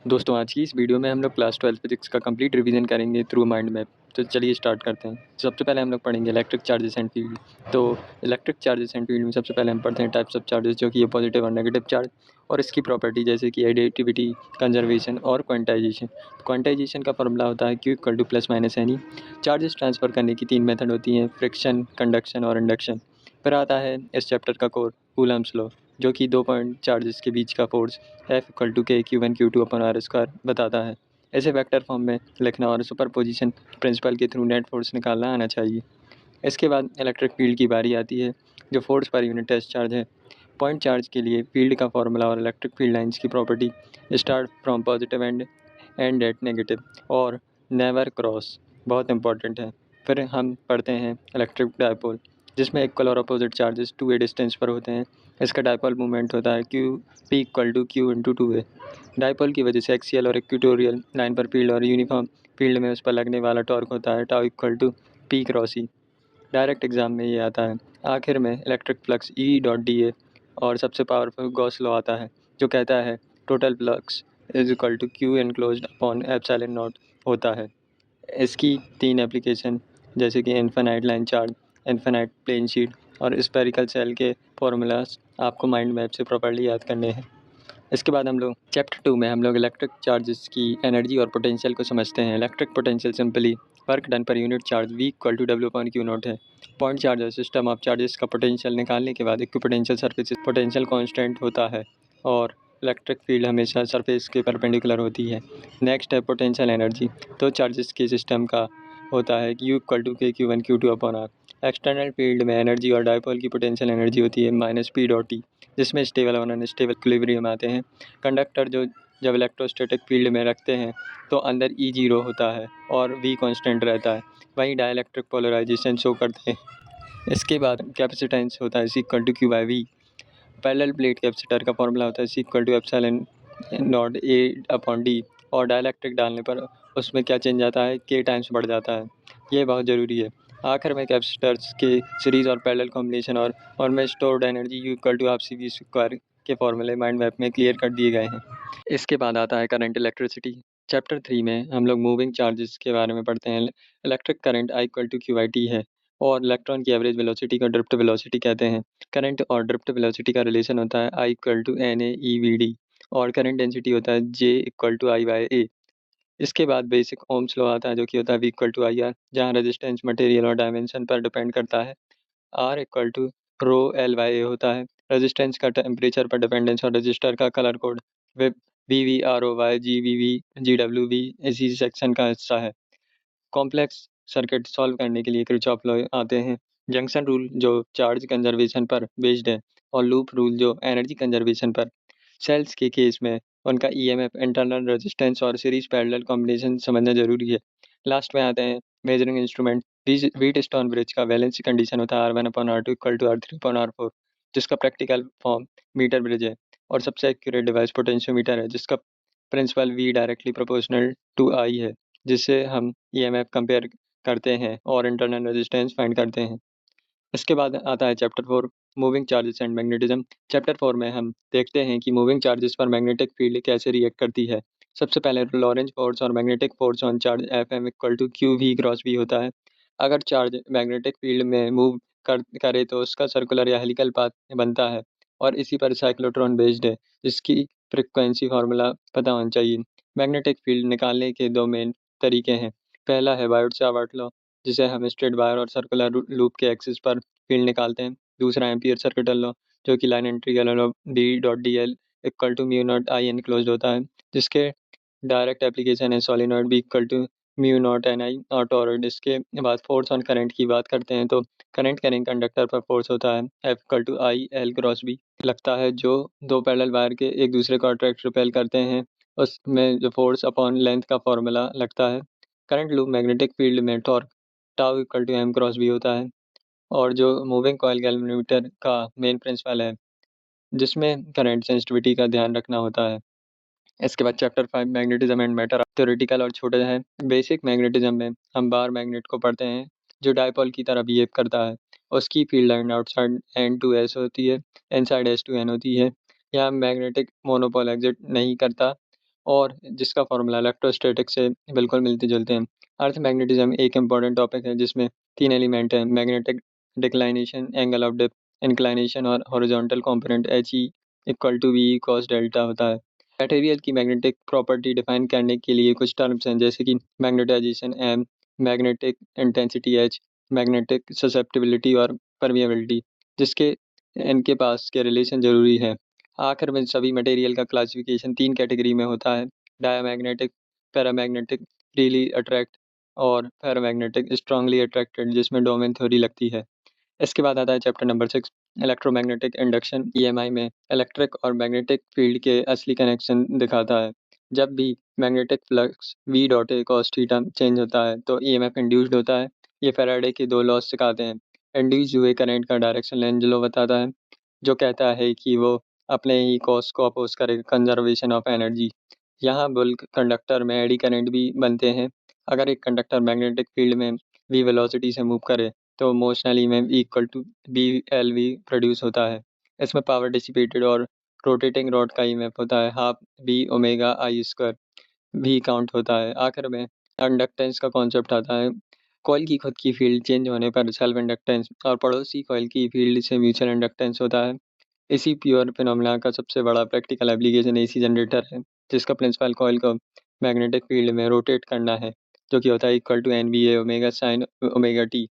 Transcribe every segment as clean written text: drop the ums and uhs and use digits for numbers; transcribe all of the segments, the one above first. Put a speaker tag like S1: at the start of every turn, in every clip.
S1: दोस्तों आज की इस वीडियो में हम लोग क्लास 12 फिजिक्स का कंप्लीट रिवीजन करेंगे थ्रू माइंड मैप। तो चलिए स्टार्ट करते हैं। सबसे पहले हम लोग पढ़ेंगे इलेक्ट्रिक चार्जेस एंड फील्ड। तो इलेक्ट्रिक चार्जेस एंड फील्ड में सबसे पहले हम पढ़ते हैं टाइप्स ऑफ चार्जेस, जो कि ये पॉजिटिव और नेगेटिव चार्ज और इसकी प्रॉपर्टी जैसे कि एडिटिविटी, कंजर्वेशन और क्वांटाइजेशन। क्वांटाइजेशन का फॉर्मूला होता है Q equal two plus minus any. Charges transfer करने की 3 मेथड होती हैं, फ्रिक्शन, कंडक्शन और इंडक्शन। फिर आता है इस चैप्टर का कोर कूलम्स लॉ, जो कि 2 पॉइंट चार्जेस के बीच का force F equal to K Q1 Q2 upon are square बताता है। ऐसे वेक्टर फॉर्म में लिखना और सुपरपोजिशन प्रिंसिपल के थ्रू नेट फोर्स निकालना आना चाहिए। इसके बाद इलेक्ट्रिक फील्ड की बारी आती है, जो फोर्स पर यूनिट टेस्ट चार्ज है। पॉइंट चार्ज के लिए फील्ड का फॉर्मूला और इलेक्ट्रिक फील्ड लाइंस की property start from positive end at negative और नेवर क्रॉस बहुत इंपॉर्टेंट है। फिर हम पढ़ते हैं इलेक्ट्रिक डायपोल, जिसमें इक्वल और अपोजिट चार्जेस 2a डिस्टेंस पर होते हैं। इसका डायपोल मूवमेंट होता है Q P equal to Q into 2a। Dipole की वजह से एक्सियल और इक्वेटोरियल लाइन पर फील्ड और यूनिफॉर्म फील्ड में उस पर लगने वाला टॉर्क होता है tau equal to P cross E. Direct exam में ये आता है। आखिर में electric flux E dot D A और सबसे पावरफुल गॉस लॉ आता है, जो कहता है total flux is equal to Q enclosed upon epsilon naught होता है। इसकी 3 एप्लीकेशन जैसे कि infinite line charge, infinite plane sheet और स्पेरिकल सेल के फॉर्मूलाज आपको माइंड मैप से प्रॉपर्ली याद करने हैं। इसके बाद हम लोग चैप्टर 2 में हम लोग इलेक्ट्रिक चार्जेस की एनर्जी और पोटेंशियल को समझते हैं। Electric potential simply work done per unit charge V equal to W upon Q naught है। पॉइंट चार्ज और सिस्टम ऑफ चार्जेस का पोटेंशियल निकालने के बाद इक्विपोटेंशियल सरफेस पोटेंशियल कांस्टेंट होता है और इलेक्ट्रिक फील्ड हमेशा सरफेस के परपेंडिकुलर होती है। नेक्स्ट है पोटेंशियल एनर्जी। तो चार्जेस के सिस्टम का होता है U equal to K Q1 Q2 upon R. External field में एनर्जी और डायपोल की पोटेंशियल एनर्जी होती है माइनस पी डॉट टी, जिसमें स्टेबल और अनस्टेबल इक्विलिब्रियम आते हैं। कंडक्टर जो जब इलेक्ट्रोस्टैटिक फील्ड में रखते हैं तो अंदर ई जीरो होता है और वी कांस्टेंट रहता है। वहीं डाइलेक्ट्रिक पोलराइजेशन शो करते हैं। इसके बाद कैपेसिटेंस होता है C equal to Q by V. Parallel plate capacitor का फॉर्मूला होता है C equal to epsilon naught A upon D और डाइलेक्ट्रिक डालने पर उसमें क्या चेंज आता है, के टाइम्स बढ़ जाता है। ये बहुत ज़रूरी है। आखिर में कैपेसिटर्स के सीरीज और पैरेलल कॉम्बिनेशन और में stored energy U equal to half C V square के फॉर्मूले माइंड मैप में क्लियर कर दिए गए हैं। इसके बाद आता है करंट इलेक्ट्रिसिटी। चैप्टर 3 में हम लोग मूविंग चार्जेस के बारे में पढ़ते हैं। Electric current I equal to Q I T है और इलेक्ट्रॉन की एवरेज वेलोसिटी को ड्रिफ्ट वेलोसिटी कहते हैं। करंट और ड्रिफ्ट वेलोसिटी का रिलेशन होता है I equal to N A E V D और करंट डेंसिटी होता है J equal to I by A. इसके बाद बेसिक ओम्स लॉ आता है, जो कि होता है V equal to I R, जहाँ रेजिस्टेंस मटेरियल और डायमेंशन पर डिपेंड करता है। R equal to rho L by A होता है। रेजिस्टेंस का टेम्परेचर पर डिपेंडेंस और रजिस्टर का कलर कोड वे B B R O Y G B V G W V इसी सेक्शन का हिस्सा है। कॉम्प्लेक्स सर्किट सॉल्व करने के लिए किरचॉफ लॉ आते हैं। जंक्शन रूल जो चार्ज कंजर्वेशन पर बेस्ड है और लूप रूल जो एनर्जी कंजर्वेशन पर। सेल्स के केस में उनका ईएमएफ, इंटरनल रेजिस्टेंस और सीरीज पैरेलल कॉम्बिनेशन समझना जरूरी है। लास्ट में आते हैं मेजरिंग इंस्ट्रूमेंट। व्हीटस्टोन ब्रिज का वैलेंसी कंडीशन होता है R1 upon R2 equal to R3 upon R4, जिसका प्रैक्टिकल फॉर्म मीटर ब्रिज है। और सबसे एक्यूरेट डिवाइस पोटेंशियोमीटर है, जिसका principle V directly proportional to I है, जिससे हम ईएमएफ कंपेयर करते हैं और इंटरनल रेजिस्टेंस फाइंड करते हैं। इसके बाद आता है chapter 4 moving charges and magnetism. Chapter 4 में हम देखते हैं कि मूविंग चार्जेस पर मैग्नेटिक फील्ड कैसे रिएक्ट करती है। सबसे पहले लॉरेंज फोर्स और magnetic force on charge F M equal to Q V cross B होता है। अगर चार्ज मैग्नेटिक फील्ड में मूव करे तो उसका सर्कुलर या हेलिकल पाथ बनता है और इसी पर साइक्लोट्रॉन बेस्ड है, जिसकी फ्रिक्वेंसी फार्मूला पता होना चाहिए। मैग्नेटिक फील्ड निकालने के 2 मेन तरीके हैं। पहला है बायोट सावर्ट लॉ, जिसे हम स्ट्रेट वायर और सर्कुलर लूप के एक्सिस पर फील्ड निकालते हैं। दूसरा एम्पियर सर्किटल लॉ, जो कि line integral of D dot D L equal to mu naught I enclosed होता है, जिसके डायरेक्ट एप्लीकेशन है solenoid B equal to mu naught N I और टॉरॉइड। इसके बाद फोर्स ऑन करंट की बात करते हैं तो करंट कैरिंग कंडक्टर पर फोर्स होता है F equal to I L cross B लगता है, जो 2 पैरेलल वायर के एक दूसरे को अट्रैक्ट रिपेल करते हैं। उसमें जो फोर्स अपॉन लेंथ का फॉर्मूला लगता है। करंट लूप मैग्नेटिक फील्ड में torque tau equal to M cross B होता है और जो मूविंग कॉइल गैल्वेनोमीटर का मेन प्रिंसिपल है, जिसमें करंट सेंसिटिविटी का ध्यान रखना होता है। इसके बाद chapter 5 magnetism and matter theoretical और छोटे हैं। बेसिक मैग्नेटिज्म में हम बार मैग्नेट को पढ़ते हैं, जो डायपोल की तरह बिहेव करता है। उसकी field line outside N to S होती है, इनसाइड एस टू एन होती है। यहाँ मैग्नेटिक मोनोपोल एग्जिट नहीं करता और जिसका फार्मूला इलेक्ट्रोस्टैटिक से बिल्कुल मिलते जुलते हैं। अर्थ मैग्नेटिज्म एक इम्पॉर्टेंट टॉपिक है जिसमें 3 एलिमेंट हैं, magnetic declination, angle of inclination और horizontal component H E equal to V cos delta होता है। मटेरियल की मैग्नेटिक प्रॉपर्टी डिफाइन करने के लिए कुछ टर्म्स हैं जैसे कि magnetization M, magnetic intensity H, magnetic susceptibility और परमिएबिलिटी, जिसके इनके पास के रिलेशन जरूरी है। आखिर में सभी मटेरियल का क्लासिफिकेशन 3 कैटेगरी में होता है, डायामैग्नेटिक, पैरामैग्नेटिक, फ्रीली अट्रैक्ट और पैरामैग्नेटिक स्ट्रांगली अट्रैक्टेड, जिसमें डोमेन थ्योरी लगती है। इसके बाद आता है chapter number 6, electromagnetic induction. EMI में इलेक्ट्रिक और मैग्नेटिक फील्ड के असली कनेक्शन दिखाता है। जब भी magnetic flux V dot A cos theta change होता है तो ईएमएफ इंड्यूस्ड होता है। ये फैराडे के 2 लॉज सिखाते हैं। इंड्यूस हुए करंट का डायरेक्शन लेंज लॉ बताता है, जो कहता है कि वो अपने ही कॉस को अपोज करेगा, कंजर्वेशन ऑफ एनर्जी। यहाँ बुल्क कंडक्टर में एडी करंट भी बनते हैं। अगर एक कंडक्टर मैग्नेटिक फील्ड में वी वेलोसिटी से मूव करे तो motional EMF equal to B L V produce होता है। इसमें पावर डिसिपेटेड और रोटेटिंग रॉड का ईएमएफ होता है half B omega I square, भी काउंट होता है। आखिर में इंडक्टेंस का कॉन्सेप्ट आता है। कॉइल की खुद की फील्ड चेंज होने पर सेल्फ इंडक्टेंस और पड़ोसी कॉइल की फील्ड से म्यूचुअल इंडक्टेंस होता है। इसी प्योर फिनोमेना का सबसे बड़ा प्रैक्टिकल एप्लीकेशन एसी जनरेटर है, जिसका प्रिंसिपल कॉइल को मैग्नेटिक फील्ड में रोटेट करना है, जो कि होता है equal to N B A omega sine omega T.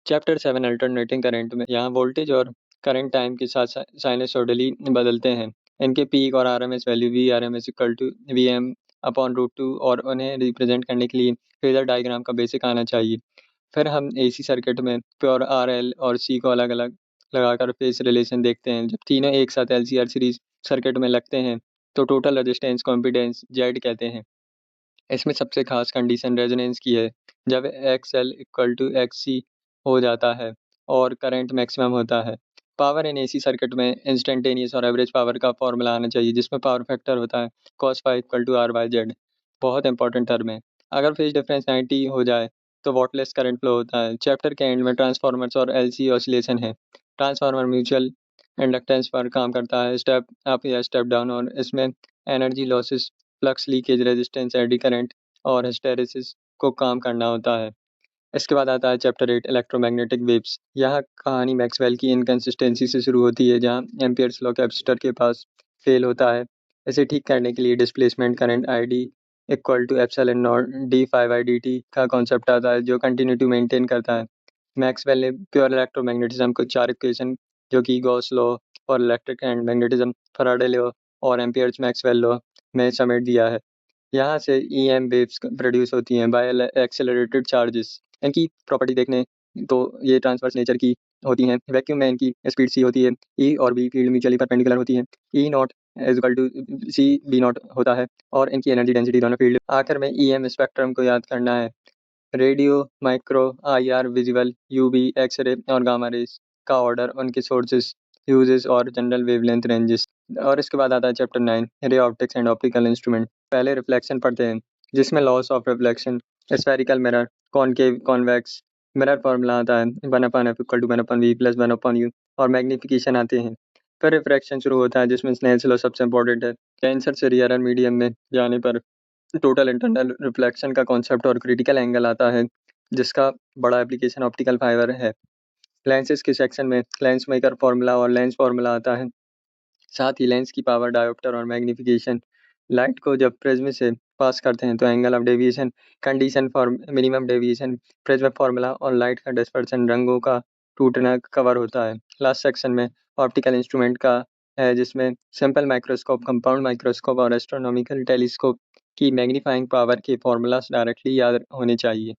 S1: Chapter 7, alternating current में यहाँ वोल्टेज और करंट टाइम के साथ साइनसोइडली बदलते हैं। इनके पीक और RMS value V R M S equal to V M upon root two, और उन्हें रिप्रेजेंट करने के लिए फेजर डायग्राम का बेसिक आना चाहिए। फिर हम एसी सर्किट में प्योर आर एल और सी को अलग अलग लगाकर फेस रिलेशन देखते हैं। जब तीनों एक साथ L C R series circuit में लगते हैं तो टोटल रेजिस्टेंस को इम्पीडेंस जेड कहते हैं। इसमें सबसे खास कंडीशन रेजोनेंस की है, जब X L equal to X C हो जाता है और करंट मैक्सिमम होता है। पावर इन एसी सर्किट में इंस्टेंटेनियस और एवरेज पावर का फॉर्मूला आना चाहिए, जिसमें पावर फैक्टर होता है cos phi equal to R by Z. बहुत इंपॉर्टेंट टर्म है। अगर फेज डिफरेंस 90 हो जाए तो वॉटलेस करंट फ्लो होता है। चैप्टर के एंड में ट्रांसफॉर्मर्स और एलसी ऑसिलेशन है। ट्रांसफार्मर म्यूचुअल इंडक्टेंस पर काम करता है, स्टेप अप या स्टेप डाउन, और इसमें energy losses, flux leakage, resistance, eddy current और हिस्टैरिसीस को काम करना होता है। इसके बाद आता है चैप्टर 8, इलेक्ट्रोमैग्नेटिक वेव्स। यह कहानी मैक्सवेल की इनकंसिस्टेंसी से शुरू होती है, जहां एम्पियर्स लॉ कैपेसिटर के पास फेल होता है। इसे ठीक करने के लिए displacement current I D equal to epsilon naught D phi I D T का कॉन्सेप्ट आता है, जो कंटिन्यूटी मेंटेन करता है। मैक्सवेल ने प्योर इलेक्ट्रोमैग्नेटिज्म को 4 इक्वेशन, जो कि Gauss law for electric and magnetism, Faraday law और एम्पियर्स मैक्सवेल लॉ में समेट दिया है। यहाँ से ईएम वेव्स प्रोड्यूस होती हैं बाय एक्सेलरेटेड चार्जेस। इनकी प्रॉपर्टी देखने तो ये ट्रांसवर्स नेचर की होती हैं। वैक्यूम में इनकी स्पीड सी होती है, ई और बी फील्ड म्यूचुअली परपेंडिकुलर होती है, E naught is equal to C B naught होता है, और इनकी एनर्जी डेंसिटी दोनों फील्ड। आखिर में ईएम स्पेक्ट्रम को याद करना है। Radio, micro, IR, visible, UV, X-ray और गामा रेज का ऑर्डर, उनके सोर्सेज, यूजेस और जनरल वेवलेंथ रेंजेस। और इसके बाद आता है chapter 9, ray optics and optical instrument. पहले रिफ्लेक्शन पढ़ते हैं, जिसमें laws of reflection, spherical mirror, concave, convex mirror formula आता है 1/f equal to 1/v plus 1/u, और मैग्निफिकेशन आते हैं। फिर रिफ्रैक्शन शुरू होता है, जिसमें स्नेल्स लॉ सबसे इंपॉर्टेंट है। कैंसर से रेयर मीडियम में जाने पर टोटल इंटरनल रिफ्लेक्शन का कॉन्सेप्ट और क्रिटिकल एंगल आता है, जिसका बड़ा एप्लीकेशन ऑप्टिकल फाइबर है। लेंसेज के सेक्शन में लेंस मेकर फार्मूला और लेंस फार्मूला आता है, साथ ही लेंस की पावर, डायोप्टर और मैग्निफिकेशन। लाइट को जब प्रिज्म से पास करते हैं तो angle of deviation, condition for minimum deviation, prism formula और लाइट का डिस्पर्सन, रंगों का टूटना कवर होता है। लास्ट सेक्शन में ऑप्टिकल इंस्ट्रूमेंट का है, जिसमें सिंपल माइक्रोस्कोप, कंपाउंड माइक्रोस्कोप और एस्ट्रोनॉमिकल टेलीस्कोप की मैग्नीफाइंग पावर के फॉर्मूलाज डायरेक्टली याद होने चाहिए।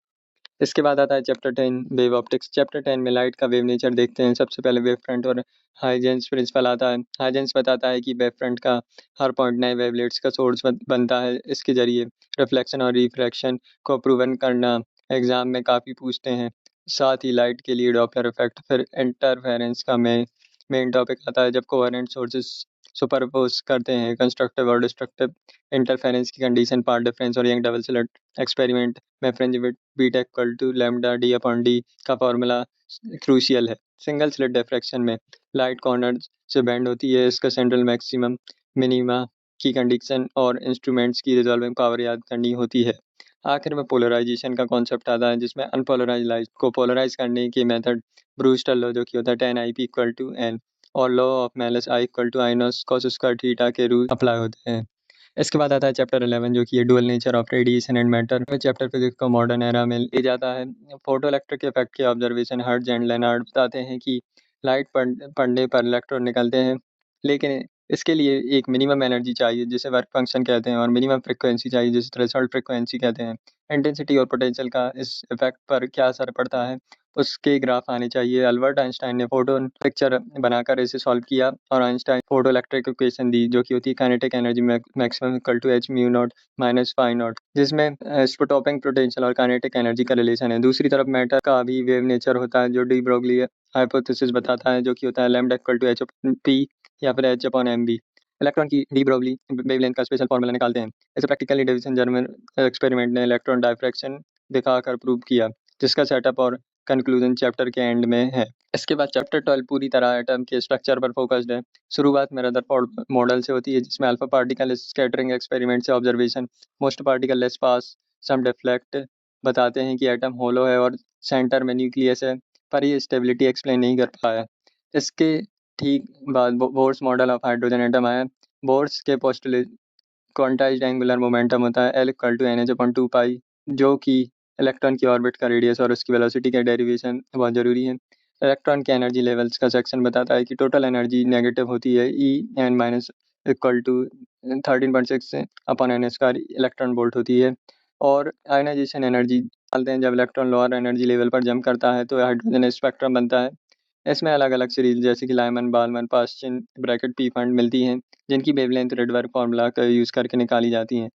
S1: इसके बाद आता है चैप्टर 10, वेव ऑप्टिक्स। चैप्टर 10 में लाइट का वेव नेचर देखते हैं। सबसे पहले वेव फ्रंट और हाइजेंस प्रिंसिपल आता है। हाइजेंस बताता है कि वेव फ्रंट का हर पॉइंट नए वेवलेट्स का सोर्स बनता है। इसके जरिए रिफ्लेक्शन और रिफ्रैक्शन को प्रूवन करना एग्जाम में काफ़ी पूछते हैं। साथ ही लाइट के लिए डॉपलर इफेक्ट। फिर इंटरफेरेंस का मेन टॉपिक आता है, जब कोहेरेंट सोर्सेस सुपरपोज करते हैं, कंस्ट्रक्टिव और डिस्ट्रक्टिव इंटरफेरेंस की कंडीशन, पार्ट डिफरेंस और यंग डबल स्लिट एक्सपेरिमेंट में fringe beta equal to lambda D upon D का फॉर्मूला क्रूशियल है। सिंगल स्लिट डिफ्रैक्शन में लाइट कॉर्नर से बेंड होती है, इसका सेंट्रल मैक्सिमम मिनिमा की कंडीशन और इंस्ट्रूमेंट्स की रिजॉल्विंग पावर याद करनी होती है। आखिर में पोलराइजेशन का कॉन्सेप्ट आता है, जिसमें अनपोलराइज लाइट को पोलराइज करने के मेथड ब्रूस्टर लॉ, जो कि होता है 10 IP इक्वल टू एन, और law of Malus I equal to I naught cos square theta के रूल अप्लाई होते हैं। इसके बाद आता है चैप्टर 11, जो कि है dual nature of radiation and matter. Chapter physics को मॉडर्न एरा में ले जाता है। फोटो इलेक्ट्रिक इफेक्ट के ऑब्जर्वेशन हर्ट्ज एंड लेनार्ड बताते हैं कि लाइट पड़ने पर इलेक्ट्रॉन निकलते हैं, लेकिन इसके लिए एक मिनिमम एनर्जी चाहिए जिसे वर्क फंक्शन कहते हैं, और मिनिमम फ्रिक्वेंसी चाहिए जिसे थ्रेशोल्ड फ्रिक्वेंसी कहते हैं। इंटेंसिटी और पोटेंशियल का इस इफेक्ट पर क्या असर पड़ता है, उसके ग्राफ आने चाहिए। अल्बर्ट आइंस्टाइन ने फोटोन पिक्चर बनाकर इसे सॉल्व किया, और आइंस्टाइन फोटो इलेक्ट्रिक इक्वेशन दी, जो कि होती है kinetic energy maximum equal to H mu naught minus phi naught, जिसमें स्पोटॉपिंग पोटेंशियल और काइनेटिक एनर्जी का रिलेशन है। दूसरी तरफ मैटर का भी वेव नेचर होता है, जो डी ब्रोगली हाइपोथेसिस बताता है, जो कि होता है lambda equal to H P या फिर H upon M B. Electron की डी ब्रोगली वेवलेंथ का स्पेशल फार्मूला निकालते हैं। इसे प्रैक्टिकली डेविसन जर्मन एक्सपेरिमेंट ने इलेक्ट्रॉन डायफ्रैक्शन दिखाकर प्रूव किया, जिसका सेटअप और कंक्लूजन चैप्टर के एंड में है। इसके बाद चैप्टर 12 पूरी तरह एटम के स्ट्रक्चर पर फोकस्ड है। शुरुआत में रदरफोर्ड मॉडल से होती है, जिसमें अल्फा पार्टिकल स्कैटरिंग एक्सपेरिमेंट से ऑब्जर्वेशन मोस्ट पार्टिकल लेस पास सम डिफ्लेक्ट बताते हैं कि एटम होलो है और सेंटर में न्यूक्लियस है, पर ये स्टेबिलिटी एक्सप्लेन नहीं कर पाया। इसके ठीक बाद Bohr's model of hydrogen atom आया। बोर्स के पोस्टुलेट क्वांटाइज्ड एंगुलर मोमेंटम होता है L equal to NH upon 2 pi, जो कि इलेक्ट्रॉन की ऑर्बिट का रेडियस और उसकी वेलोसिटी का डेरिवेशन बहुत ज़रूरी है। इलेक्ट्रॉन के एनर्जी लेवल्स का सेक्शन बताता है कि टोटल एनर्जी नेगेटिव होती है En minus equal to 13.6 upon N square electron volt होती है। और आयनाइजेशन एनर्जी डालते हैं, जब इलेक्ट्रॉन लोअर एनर्जी लेवल पर जंप करता है तो हाइड्रोजन स्पेक्ट्रम बनता है। इसमें अलग अलग सीरीज जैसे कि लाइमन बालमन पास्चिन ब्रैकेट पी फंड मिलती हैं, जिनकी वेवलेंथ रेडबर्ग फार्मूला का यूज़ करके निकाली जाती हैं।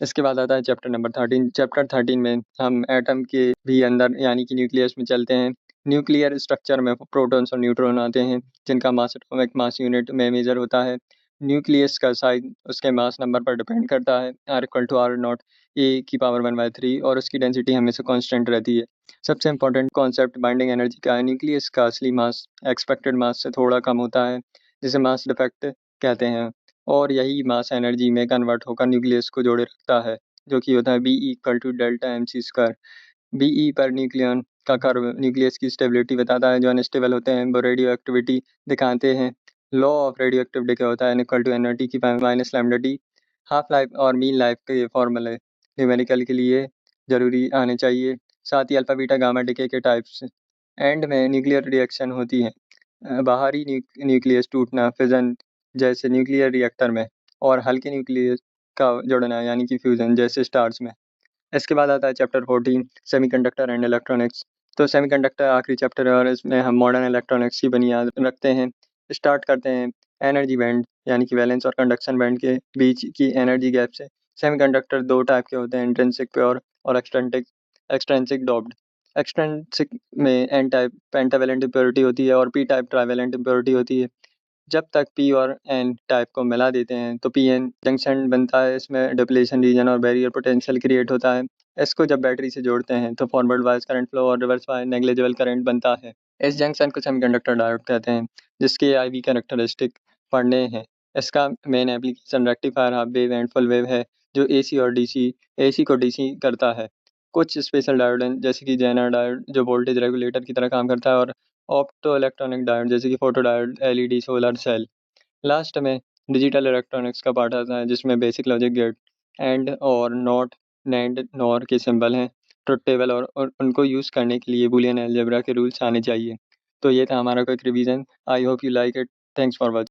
S1: इसके बाद आता है चैप्टर नंबर 13। चैप्टर 13 में हम एटम के भी अंदर यानी कि न्यूक्लियस में चलते हैं। न्यूक्लियर स्ट्रक्चर में प्रोटॉन्स और न्यूट्रॉन आते हैं, जिनका मास एटॉमिक मास यूनिट में मेजर होता है। न्यूक्लियस का साइज उसके मास नंबर पर डिपेंड करता है, R equal to R naught A की पावर 1/3, और उसकी डेंसिटी हमेशा कांस्टेंट रहती है। सबसे इंपॉर्टेंट कॉन्सेप्ट बाइंडिंग एनर्जी का है। न्यूक्लियस का असली मास एक्सपेक्टेड मास से थोड़ा कम होता है, जिसे मास डिफेक्ट कहते हैं, और यही मास एनर्जी में कन्वर्ट होकर न्यूक्लियस को जोड़े रखता है, जो कि होता है B equal to delta M C square. BE पर न्यूक्लियन का कर्व न्यूक्लियस की स्टेबिलिटी बताता है। जो अनस्टेबल होते हैं वो रेडियो एक्टिविटी दिखाते हैं। लॉ ऑफ रेडियो एक्टिविटी क्या होता है, N equal to N T की minus lambda T. Half life और मीन लाइफ के फॉर्मूले न्यूमेरिकल के लिए जरूरी आने चाहिए, साथ ही अल्फा बीटा गामा डिके के टाइप्स। एंड में न्यूक्लियर रिएक्शन होती है, बाहरी न्यूक्लियस टूटना फिजन जैसे न्यूक्लियर रिएक्टर में, और हल्के न्यूक्लियस का जुड़ना यानी कि फ्यूजन जैसे स्टार्स में। इसके बाद आता है चैप्टर 14 सेमीकंडक्टर एंड इलेक्ट्रॉनिक्स। तो सेमीकंडक्टर आखिरी चैप्टर है, और इसमें हम मॉडर्न इलेक्ट्रॉनिक्स की बुनियाद रखते हैं। स्टार्ट करते हैं एनर्जी बैंड यानी कि वैलेंस और कंडक्शन बैंड के बीच की एनर्जी गैप से। सेमीकंडक्टर दो टाइप के होते हैं, इंट्रिंसिक प्योर और एक्सट्रिंसिक डोप्ड। एक्सट्रिंसिक में एन टाइप पेंटावेलेंट इम्प्योरिटी होती है, और पी टाइप ट्राइवेलेंट इम्प्योरिटी होती है। जब तक पी और एन टाइप को मिला देते हैं तो पी एन जंक्शन बनता है, इसमें डिप्लेशन रीजन और बैरियर पोटेंशियल क्रिएट होता है। इसको जब बैटरी से जोड़ते हैं तो फॉरवर्ड बायस करंट फ्लो और रिवर्स बायस नेग्लिजिबल करंट बनता है। इस जंक्शन को सेमीकंडक्टर डायोड कहते हैं, जिसके IV कैरेक्टरिस्टिक पढ़ने हैं। इसका main application rectifier half wave and full wave है, जो AC और DC AC को DC करता है। कुछ स्पेशल डायोड हैं, जैसे कि जेनर डायोड जो वोल्टेज रेगुलेटर की तरह काम करता है, और ऑप्टो इलेक्ट्रॉनिक डायोड जैसे कि photo diode LED solar cell. Last में डिजिटल इलेक्ट्रॉनिक्स का पार्ट आता है, जिसमें basic logic gate and or not nand nor के सिंबल हैं, ट्रुथ टेबल, और उनको यूज़ करने के लिए बूलियन अलजेब्रा के रूल्स आने चाहिए। तो ये था हमारा quick revision. I hope you like it. Thanks for watching.